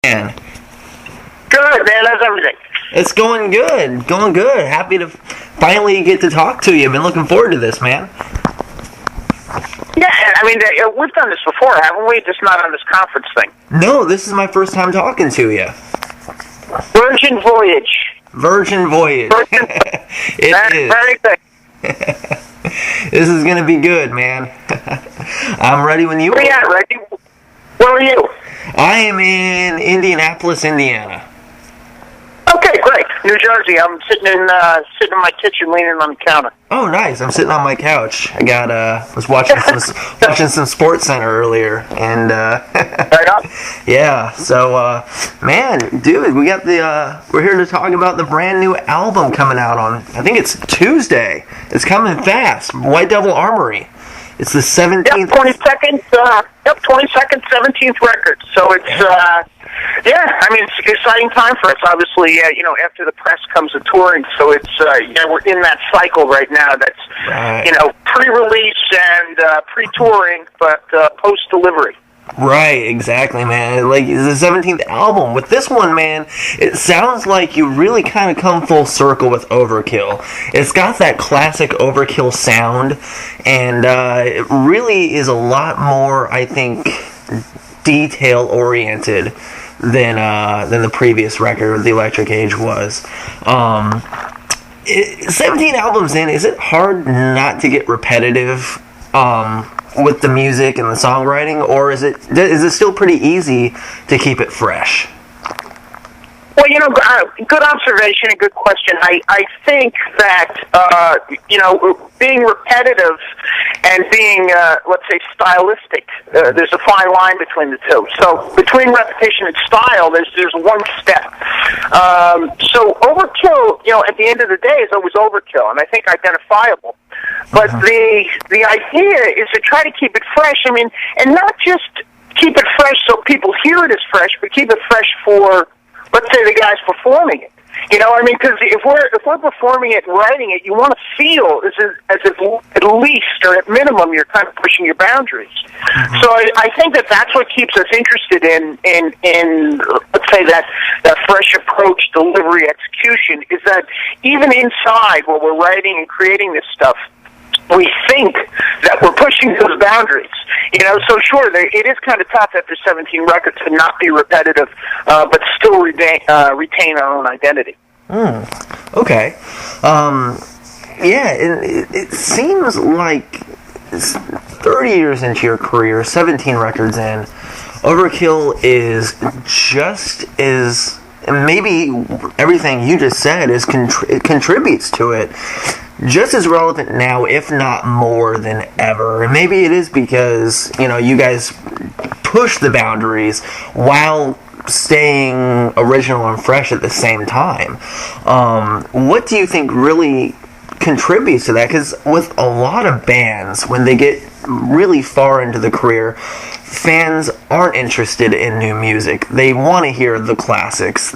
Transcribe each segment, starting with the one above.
Man, Good, man. How's everything? it's going good. Going good. Happy to finally get to talk to you. Been looking forward to this, man. Yeah, I mean, we've done this before, haven't we? Just not on this conference thing. No, this is my first time talking to you. Virgin Voyage. Virgin Voyage. It is. Very good. This is going to be good, man. I'm ready when you are. Where are you at, Reggie? Where are you? I am in Indianapolis, Indiana. Okay, great. New Jersey. I'm sitting in my kitchen, leaning on the counter. Oh, nice. I'm sitting on my couch. I got was watching some Sports Center earlier, and Right on. yeah. So, man, dude, we're here to talk about the brand new album coming out on, I think it's Tuesday. It's coming fast. White Devil Armory. It's the 17th. Yep, 22nd. 22nd, 17th record. So it's yeah. I mean, it's an exciting time for us. Obviously, after the press comes the touring. So it's we're in that cycle right now. That's Right. pre-release and pre-touring, but post-delivery. Right, exactly, man. Like, it's the 17th album. With this one, man, it sounds like you really kind of come full circle with Overkill. It's got that classic Overkill sound, and it really is a lot more, I think, detail-oriented than the previous record, The Electric Age, was. 17 albums in, is it hard not to get repetitive with the music and the songwriting, or is it still pretty easy to keep it fresh? Well, good observation, a good question. I think that, being repetitive and being, let's say, stylistic, there's a fine line between the two. So between repetition and style, there's one step. So Overkill, at the end of the day, is always Overkill, and I think identifiable. But the idea is to try to keep it fresh. I mean, and not just keep it fresh so people hear it as fresh, but keep it fresh for, let's say, the guys performing it. Because if we're performing it and writing it, you want to feel as if at least or at minimum you're kind of pushing your boundaries. Mm-hmm. So I think that's what keeps us interested in let's say that fresh approach, delivery, execution, is that even inside while we're writing and creating this stuff, we think that we're pushing those boundaries. So sure, it is kind of tough after 17 records to not be repetitive, but still retain our own identity. Okay. Yeah, it seems like 30 years into your career, 17 records in, Overkill is just as, and maybe everything you just said it contributes to it, just as relevant now, if not more than ever. And maybe it is because, you guys push the boundaries while staying original and fresh at the same time. What do you think really contributes to that? Because with a lot of bands, when they get really far into the career, fans aren't interested in new music. They want to hear the classics.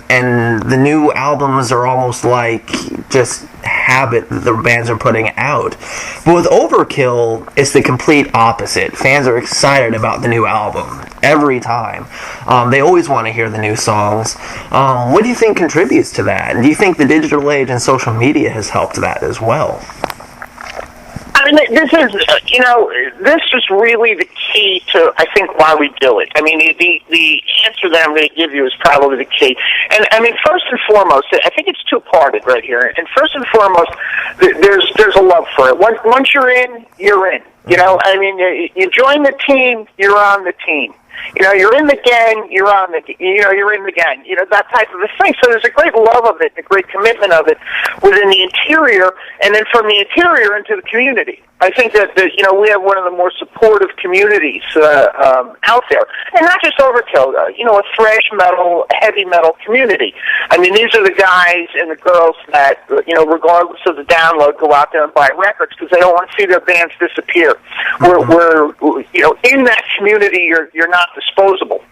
And the new albums are almost like just habit that the bands are putting out. But with Overkill, it's the complete opposite. Fans are excited about the new album every time. They always want to hear the new songs. What do you think contributes to that? And do you think the digital age and social media has helped that as well? I mean, this is really the key to, I think, why we do it. I mean, the answer that I'm going to give you is probably the key. And I mean, first and foremost, I think it's two-parted right here. And first and foremost, there's a love for it. Once you're in, you're in. I mean, you join the team, you're on the team. You're in the gang, you're in the gang. That type of a thing. So there's a great love of it, a great commitment of it within the interior, and then from the interior into the community. I think that we have one of the more supportive communities out there, and not just Overkill. A thrash metal, heavy metal community. I mean, these are the guys and the girls that regardless of the download, go out there and buy records because they don't want to see their bands disappear. We're in that community. You're not disposable.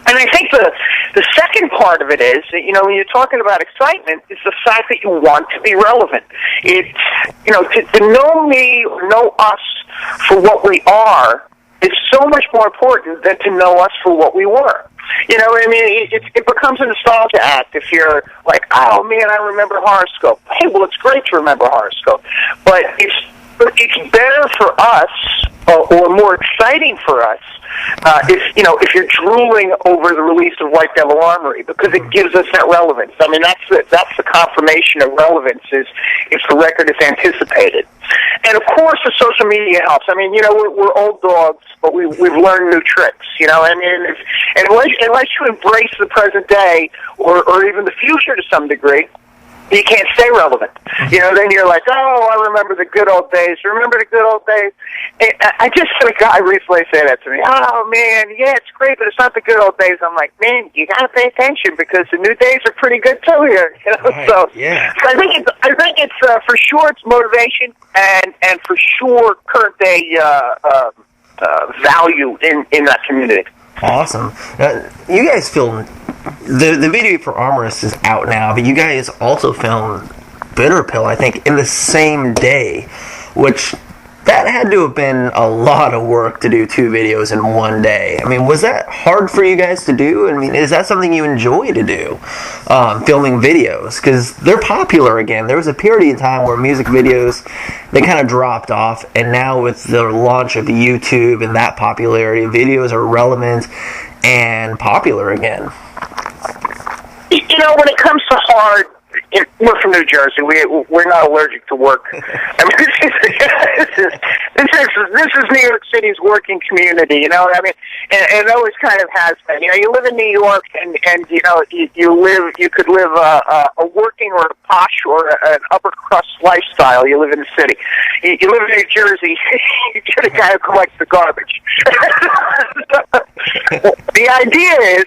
And I think the second part of it is, when you're talking about excitement, is the fact that you want to be relevant. It's, to know me or know us for what we are is so much more important than to know us for what we were. You know, I mean, it becomes a nostalgia act if you're like, oh man, I remember Horoscope. Hey, well, it's great to remember Horoscope, but it's better for us, or more exciting for us, if you're drooling over the release of White Devil Armory, because it gives us that relevance. I mean, that's the confirmation of relevance is if the record is anticipated. And of course, the social media helps. I mean, you know, we're old dogs, but we've learned new tricks. You know, I mean, unless you embrace the present day or even the future to some degree, you can't stay relevant. You know, then you're like, oh, I remember the good old days. Remember the good old days? And I just had a guy recently say that to me. Oh, man, yeah, it's great, but it's not the good old days. I'm like, man, you got to pay attention because the new days are pretty good, too, here. You know? Right. So, yeah. so I think it's for sure it's motivation and for sure current day value in that community. Awesome. You guys filmed the video for Armorist is out now, but you guys also filmed Bitter Pill, I think, in the same day, which that had to have been a lot of work to do 2 videos in one day. I mean, was that hard for you guys to do? I mean, is that something you enjoy to do, filming videos? Because they're popular again. There was a period of time where music videos, they kind of dropped off, and now with the launch of YouTube and that popularity, videos are relevant and popular again. You know, when it comes to hard, we're from New Jersey. We're not allergic to work. I mean, this is New York City's working community. You know, I mean, and it always kind of has been. You know, you live in New York, and you know, you could live a working or a posh or an upper crust lifestyle. You live in the city. You live in New Jersey. You're the guy who collects the garbage. The idea is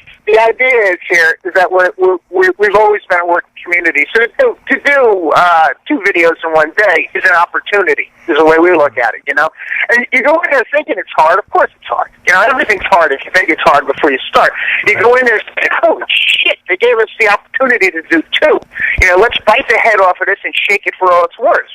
here is that we've always been a working community. So to do 2 videos in one day is an opportunity, is the way we look at it, you know? And you go in there thinking it's hard. Of course it's hard. You know, everything's hard if you think it's hard before you start. You go in there saying, oh, shit, they gave us the opportunity to do 2. You know, let's bite the head off of this and shake it for all it's worth.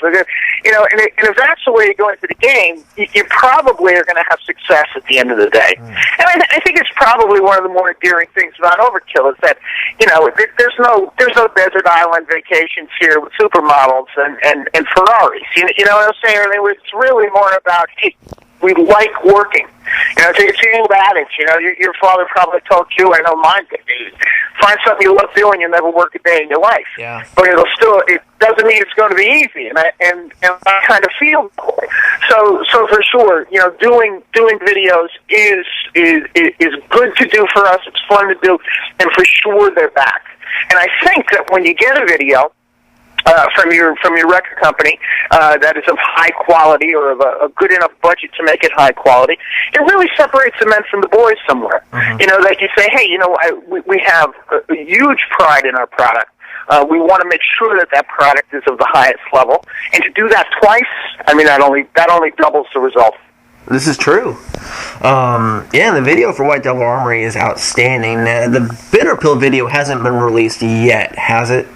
You know, and if that's the way you go into the game, you probably are going to have success at the end of the day. And I think it's probably one of the more endearing things about Overkill is that, you know, there's no desert island vacations here with supermodels and Ferraris. You know what I'm saying? I mean, it's really more about, hey, we like working. You know, it's the old adage. You know, your father probably told you, I know mine did. Find something you love doing, you'll never work a day in your life. Yeah. But it doesn't mean it's going to be easy, and I kind of feel so for sure. You know, doing videos is good to do for us. It's fun to do, and for sure they're back. And I think that when you get a video from your record company that is of high quality or of a good enough budget to make it high quality, it really separates the men from the boys somewhere. Mm-hmm. You know, that you say, hey, you know, we have a huge pride in our product. We want to make sure that product is of the highest level, and to do that twice, I mean, that only doubles the result. This is true. Yeah, the video for White Devil Armory is outstanding. The Bitter Pill video hasn't been released yet, has it?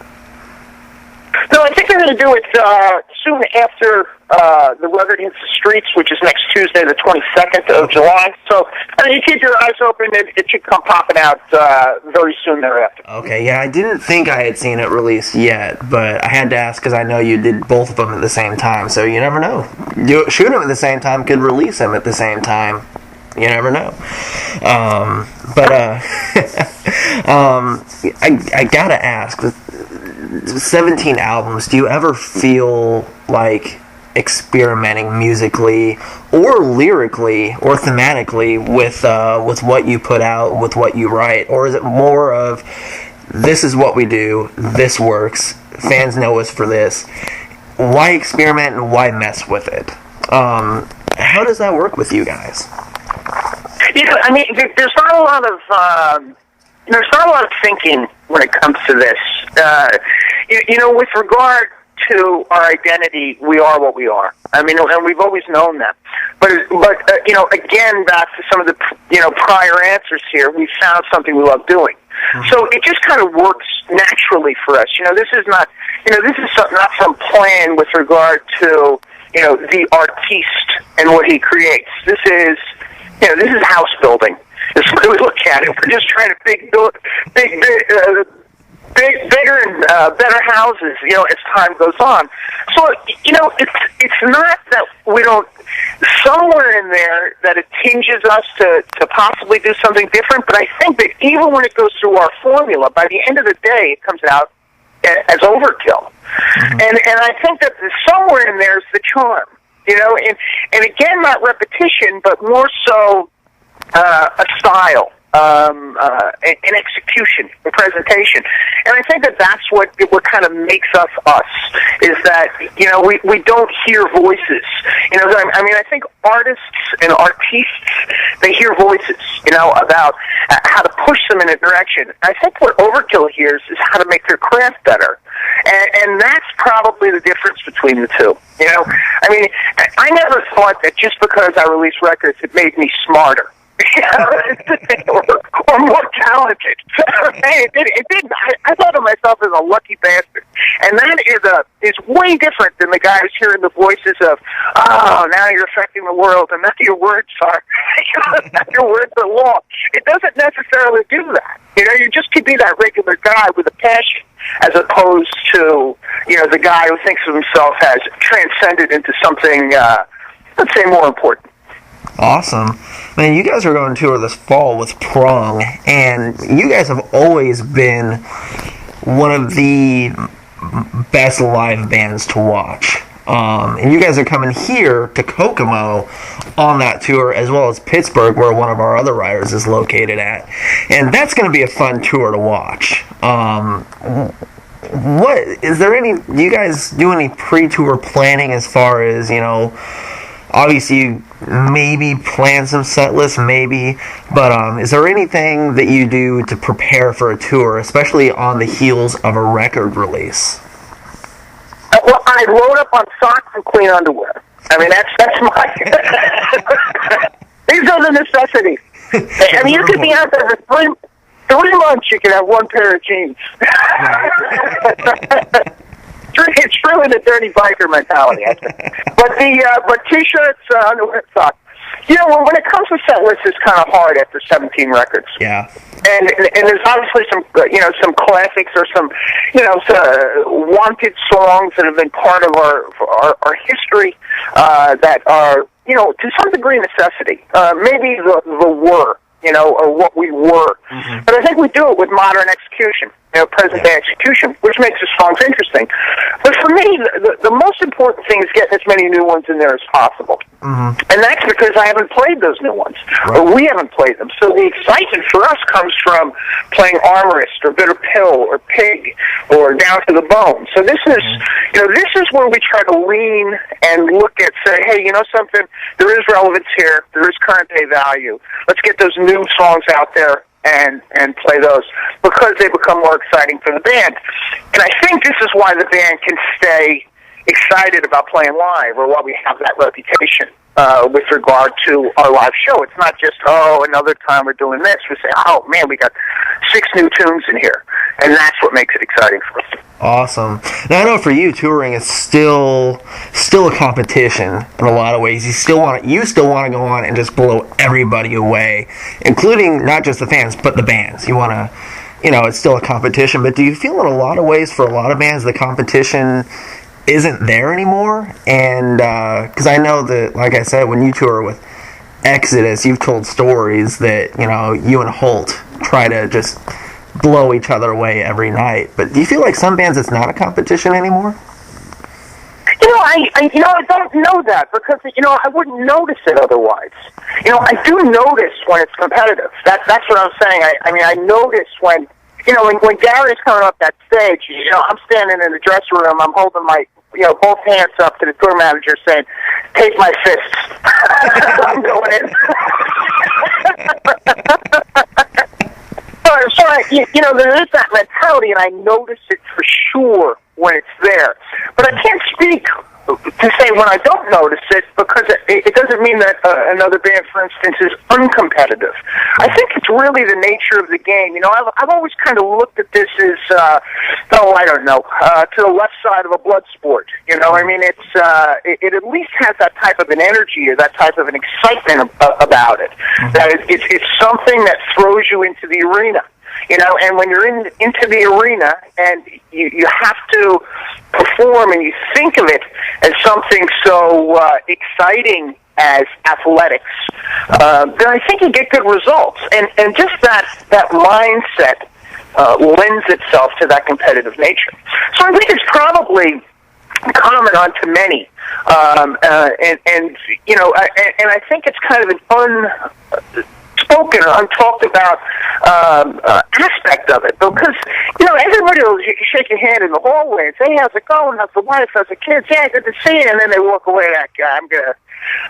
No, I think they're going to do it soon after the record hits the streets, which is next Tuesday, the 22nd of July. So, I mean, you keep your eyes open. It should come popping out very soon thereafter. Okay, yeah, I didn't think I had seen it released yet, but I had to ask because I know you did both of them at the same time, so you never know. You shoot them at the same time, could release them at the same time. You never know. I gotta ask, with 17 albums, do you ever feel like experimenting musically or lyrically or thematically with what you put out, with what you write? Or is it more of, this is what we do, this works, fans know us for this, why experiment and why mess with it? How does that work with you guys? Yeah, I mean, there's not a lot of thinking when it comes to this. You know, with regard to our identity, we are what we are. I mean, and we've always known that. But you know, again, back to some of the prior answers here, we found something we love doing. Mm-hmm. So it just kind of works naturally for us. You know, this is not some plan with regard to the artiste and what he creates. This is house building. is the way we look at it. We're just trying to bigger and better houses, as time goes on. So, it's not that we don't, somewhere in there that it tinges us to possibly do something different, but I think that even when it goes through our formula, by the end of the day, it comes out as overkill. Mm-hmm. And I think that somewhere in there is the charm, and again, not repetition, but more so a style. An execution, a presentation, and I think that that's what kind of makes us is that we don't hear voices. I think artists and artistes, they hear voices, about how to push them in a direction. I think what Overkill hears is how to make their craft better, and that's probably the difference between the two. I never thought that just because I released records, it made me smarter. or more talented. It didn't. I thought of myself as a lucky bastard, and that is way different than the guy who's hearing the voices of, "Oh, now you're affecting the world, and now your words are, now your words are law." It doesn't necessarily do that. You just could be that regular guy with a passion, as opposed to the guy who thinks of himself as transcended into something, let's say, more important. Awesome. Man, you guys are going to tour this fall with Prong, and you guys have always been one of the best live bands to watch. And you guys are coming here to Kokomo on that tour, as well as Pittsburgh, where one of our other riders is located at. And that's going to be a fun tour to watch. Do you guys do any pre-tour planning as far as, obviously you maybe plan some set lists, maybe, but is there anything that you do to prepare for a tour, especially on the heels of a record release? Well, I load up on socks and clean underwear. That's my... These are the necessities. You could be out there for 3 months, you can have one pair of jeans. It's really the dirty biker mentality, I think. But t-shirts, underwear, socks. When it comes to set lists, it's kind of hard after 17 records. Yeah. And there's obviously some classics or some wanted songs that have been part of our history that are to some degree necessity. Maybe the were. Or what we were. Mm-hmm. But I think we do it with modern execution, present-day execution, which makes the songs interesting. But for me, the most important thing is getting as many new ones in there as possible. Mm-hmm. And that's because I haven't played those new ones, or we haven't played them. So the excitement for us comes from playing Armorist, or Bitter Pill, or Pig, or Down to the Bone. So this is, this is where we try to lean and look at, say, hey, something, there is relevance here, there is current-day value. Let's get those new songs out there and play those, because they become more exciting for the band. And I think this is why the band can stay excited about playing live, or why we have that reputation with regard to our live show. It's not just, another time we're doing this. We say, oh, man, we got 6 new tunes in here. And that's what makes it exciting for us. Awesome. Now, I know for you, touring is still a competition in a lot of ways. You still want to go on and just blow everybody away, including not just the fans, but the bands. You want to, it's still a competition. But do you feel in a lot of ways, for a lot of bands, the competition isn't there anymore? And because I know that, like I said, when you tour with Exodus, you've told stories that you and Holt try to just blow each other away every night. But do you feel like some bands it's not a competition anymore? I don't know that, because I wouldn't notice it otherwise. I do notice when it's competitive. That's what I'm saying. I notice when when Gary's coming up that stage, I'm standing in the dressing room, I'm holding my, both hands up to the tour manager saying, take my fists. I'm going in. So there is that mentality, and I notice it for sure when it's there. But I can't speak to say when I don't notice it, because it doesn't mean that another band, for instance, is uncompetitive. I think it's really the nature of the game. You know, I've always kind of looked at this as, I don't know, to the left side of a blood sport. You know, I mean, it at least has that type of an energy or that type of an excitement about it. That it's something that throws you into the arena. You know, and when you're into the arena and you have to perform and you think of it as something so exciting as athletics, then I think you get good results. And just that mindset lends itself to that competitive nature. So I think it's probably common onto many. And you know, and I think it's kind of an unspoken or untalked about aspect of it, because you know everybody will shake your hand in the hallway and say, "Hey, how's it going? How's the wife? How's the kids? Yeah, good to see you." And then they walk away. That guy,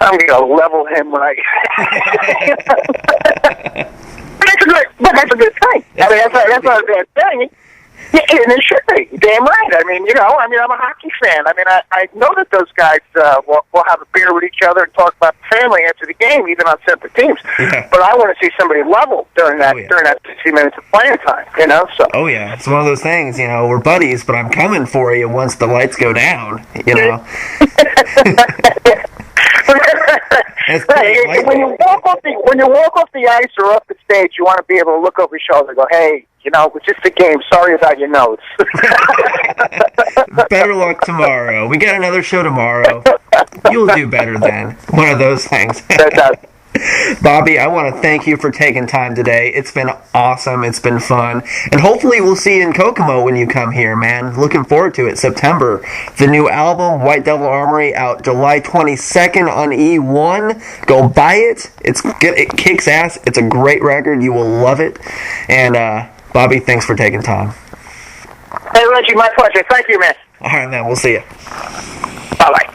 I'm gonna level him right. That's a good thing. I mean, that's not a bad thing. Yeah, and it should be. Damn right. I mean, you know, I'm a hockey fan. I mean, I know that those guys will have a beer with each other and talk about the family after the game, even on separate teams. Yeah. But I want to see somebody level during that 60 minutes of playing time, you know? So. Oh, yeah. It's one of those things, you know, we're buddies, but I'm coming for you once the lights go down, you know? Right. When you walk off the ice or off the stage, you want to be able to look over your shoulder and go, "Hey, you know, it was just a game. Sorry about your nose." Better luck tomorrow. We got another show tomorrow. You'll do better then. One of those things. That does. Bobby, I want to thank you for taking time today. It's been awesome. It's been fun. And hopefully we'll see you in Kokomo when you come here, man. Looking forward to it. September. The new album, White Devil Armory, out July 22nd on E1. Go buy it. It's good. It kicks ass. It's a great record. You will love it. And, Bobby, thanks for taking time. Hey, Reggie, my pleasure. Thank you, man. All right, man. We'll see you. Bye-bye.